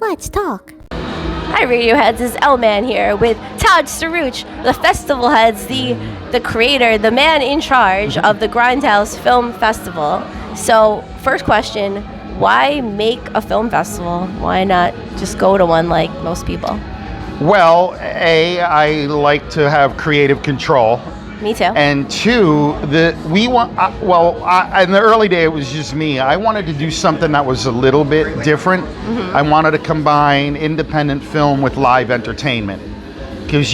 Let's talk. Hi, Radioheads. It's L-Man here with Todd Staruch, the festival heads, the creator, the man in charge of the Grindhouse Film Festival. So, first question, why make a film festival? Why not just go to one like most people? Well, I like to have creative control. Me too. And two, in the early day, it was just me. I wanted to do something that was a little bit different. I wanted to combine independent film with live entertainment. Because,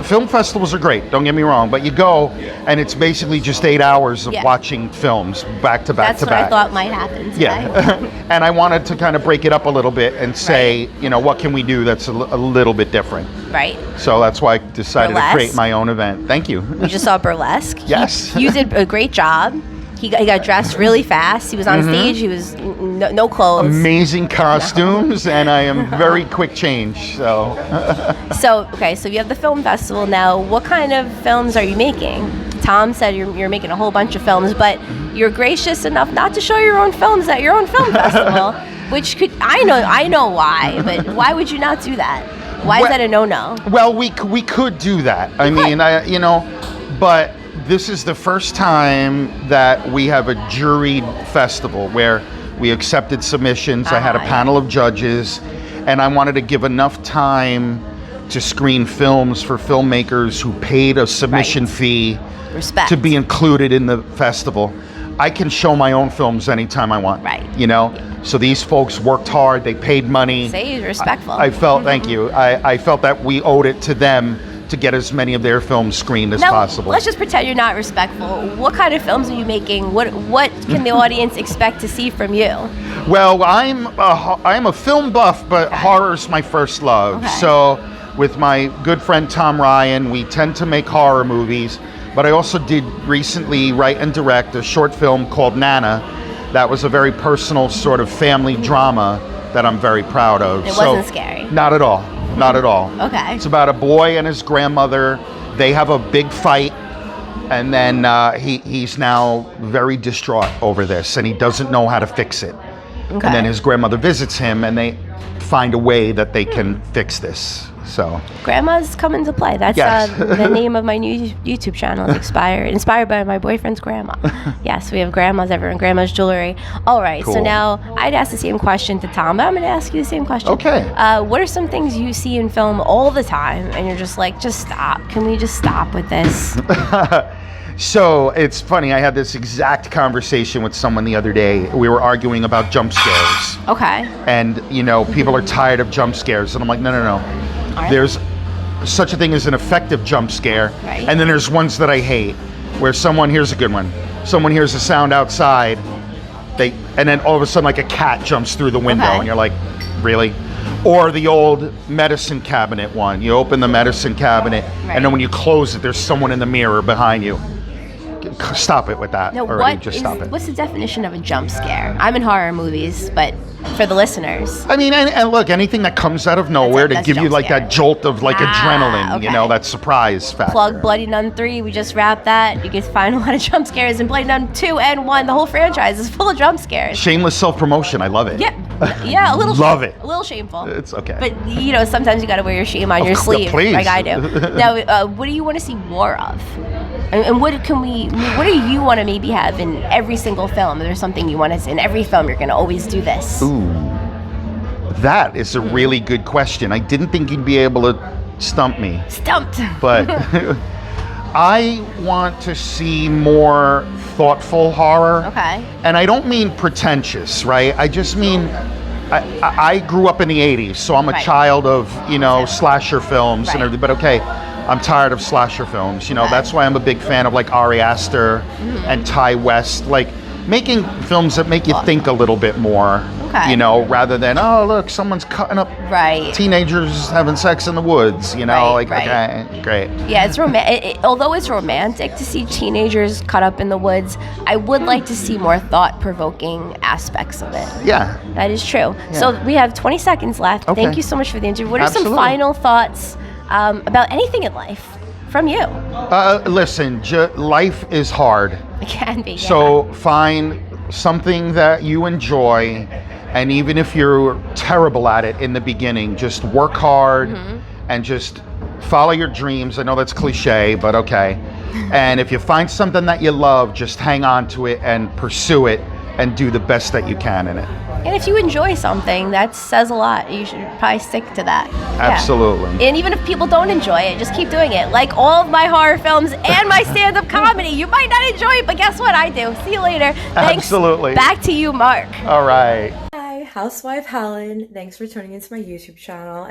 film festivals are great, don't get me wrong, but you go and it's basically just 8 hours of watching films back to back That's to back. That's what I thought might happen today. Yeah. And I wanted to kind of break it up a little bit and say, what can we do that's a little bit different? Right. So that's why I decided Burlesque. to create my own event. Thank you. We just saw Burlesque. Yes. You did a great job. He got dressed really fast. He was on stage. He was no clothes. Amazing costumes, and I am very quick change. So. So you have the film festival now. What kind of films are you making? Tom said you're making a whole bunch of films, but you're gracious enough not to show your own films at your own film festival, which I know why, but why would you not do that? Why is that a no-no? Well, we could do that. But this is the first time that we have a juried festival where we accepted submissions. I had a panel of judges, and I wanted to give enough time to screen films for filmmakers who paid a submission fee to be included in the festival. I can show my own films anytime I want. Right. So these folks worked hard. They paid money. Say respectful. I felt, thank you. I felt that we owed it to them to get as many of their films screened as possible. Let's just pretend you're not respectful. What kind of films are you making? What can the audience expect to see from you? Well, I'm a film buff, but horror's my first love. Okay. So with my good friend Tom Ryan, we tend to make horror movies, but I also did recently write and direct a short film called Nana that was a very personal sort of family drama that I'm very proud of. It wasn't scary? Not at all. Not at all. Okay. It's about a boy and his grandmother. They have a big fight, and then he's now very distraught over this, and he doesn't know how to fix it. Okay. And then his grandmother visits him, and they find a way that they can fix this. So Grandma's come into play. That's the name of my new YouTube channel. Is inspired by my boyfriend's grandma. Yes, we have grandmas everywhere, Grandma's Jewelry. All right, cool. So now I'd ask the same question to Tom, but I'm going to ask you the same question. Okay. What are some things you see in film all the time, and you're just like, just stop? Can we just stop with this? So it's funny, I had this exact conversation with someone the other day. We were arguing about jump scares. Okay. And, people are tired of jump scares. And I'm like, no. Right. There's such a thing as an effective jump scare. Right. And then there's ones that I hate, where here's a good one. Someone hears a sound outside, and then all of a sudden like a cat jumps through the window, and you're like, really? Or the old medicine cabinet one. You open the medicine cabinet, and then when you close it, there's someone in the mirror behind you. Stop it with that. No, Stop it. What's the definition of a jump scare? I'm in horror movies, but for the listeners. I mean, and look, anything that comes out of nowhere to give you like that jolt of like adrenaline, that surprise factor. Plug Bloody Nun 3, we just wrapped that. You can find a lot of jump scares in Bloody Nun 2 and 1. The whole franchise is full of jump scares. Shameless self-promotion, I love it. Yeah, a little. Love it. A little shameful. It's okay. But sometimes you got to wear your shame on your sleeve, please. like I do. Now, what do you want to see more of? And what do you want to maybe have in every single film? Is there something you want to see in every film? You're going to always do this. Ooh, that is a really good question. I didn't think you'd be able to stump me. Stumped. But I want to see more thoughtful horror. Okay. And I don't mean pretentious, right? I just mean I grew up in the 80s, so I'm a child of, slasher films and everything. But okay, I'm tired of slasher films. That's why I'm a big fan of like Ari Aster and Ty West, like making films that make you think a little bit more. Okay. Rather than, oh, look, someone's cutting up teenagers having sex in the woods, okay, great. Yeah, it's although it's romantic to see teenagers cut up in the woods, I would like to see more thought-provoking aspects of it. Yeah. That is true. Yeah. So we have 20 seconds left. Okay. Thank you so much for the interview. What are some final thoughts about anything in life from you? Listen, life is hard. It can be, So find something that you enjoy, and even if you're terrible at it in the beginning, just work hard and just follow your dreams. I know that's cliche, but okay. And if you find something that you love, just hang on to it and pursue it and do the best that you can in it. And if you enjoy something, that says a lot. You should probably stick to that. Absolutely. Yeah. And even if people don't enjoy it, just keep doing it. Like all of my horror films and my stand-up comedy. You might not enjoy it, but guess what? I do. See you later. Thanks. Absolutely. Back to you, Mark. All right. Hi, Housewife Helen. Thanks for tuning into my YouTube channel.